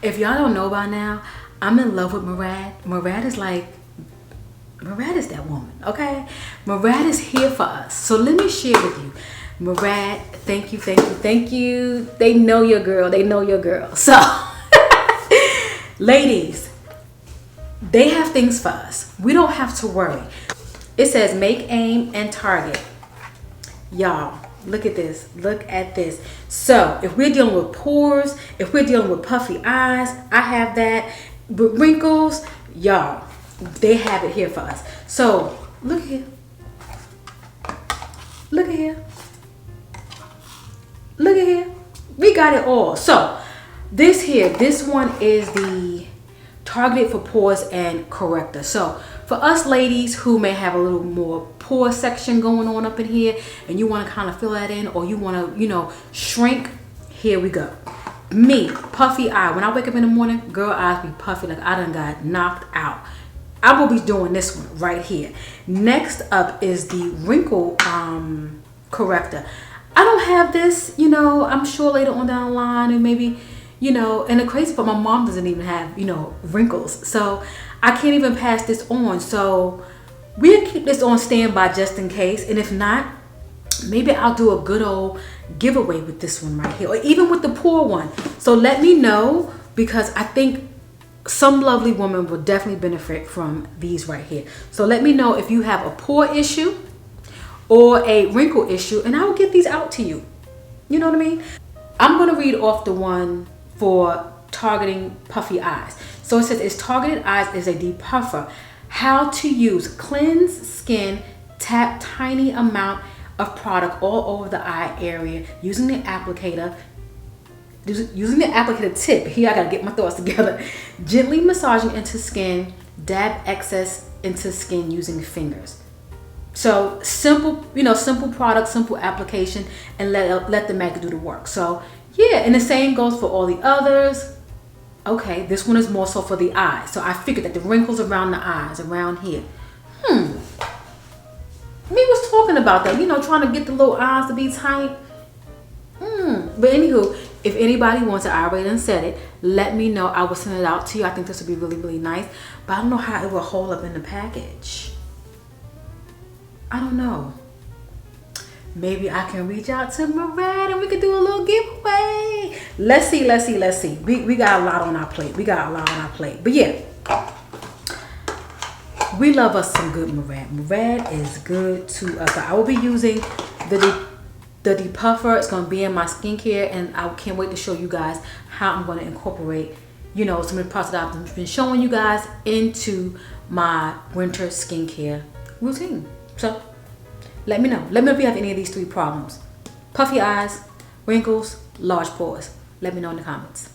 If y'all don't know by now, I'm in love with Murad. Murad is that woman, okay? Murad is here for us. So let me share with you. Murad, thank you, thank you, thank you. They know your girl. They know your girl. So, ladies, they have things for us. We don't have to worry. It says make, aim, and target. Y'all, look at this. Look at this. So, if we're dealing with pores, if we're dealing with puffy eyes, I have that. But wrinkles, y'all, they have it here for us. So, look here. Look at here. Look at here. We got it all. So, this one is the targeted for pores and corrector. So, for us ladies who may have a little more pore section going on up in here and you want to kind of fill that in, or you want to, you know, shrink, here we go. Me, puffy eye. When I wake up in the morning, girl eyes be puffy like I done got knocked out. I will be doing this one right here. Next up is the wrinkle corrector. I don't have this, you know, I'm sure later on down the line, and maybe, you know, and the crazy part, my mom doesn't even have, you know, wrinkles. So I can't even pass this on. So we'll keep this on standby just in case. And if not, maybe I'll do a good old giveaway with this one right here, or even with the pore one. So let me know, because I think some lovely woman will definitely benefit from these right here. So let me know if you have a pore issue or a wrinkle issue, and I will get these out to you. You know what I mean? I'm going to read off the one for targeting puffy eyes. So it says, it's targeted eyes is a depuffer. How to use: cleanse skin, tap tiny amount of product all over the eye area using the applicator. Using the applicator tip. Here I gotta get my thoughts together. Gently massaging into skin, dab excess into skin using fingers. So simple, you know, simple product, simple application, and let the magnet do the work. So yeah, and the same goes for all the others. Okay, this one is more so for the eyes. So I figured that the wrinkles around the eyes, around here. We was talking about that, you know, trying to get the little eyes to be tight. But anywho, if anybody wants it, I already done said it. Let me know. I will send it out to you. I think this would be really, really nice. But I don't know how it will hold up in the package. I don't know. Maybe I can reach out to Murad and we could do a little giveaway. Let's see, let's see, let's see. We got a lot on our plate. We got a lot on our plate. But yeah, we love us some good Murad. Murad is good to us. I will be using the depuffer. It's going to be in my skincare, and I can't wait to show you guys how I'm going to incorporate, you know, some of the products that I've been showing you guys into my winter skincare routine. So let me know. Let me know if you have any of these 3 problems: puffy eyes, wrinkles, large pores. Let me know in the comments.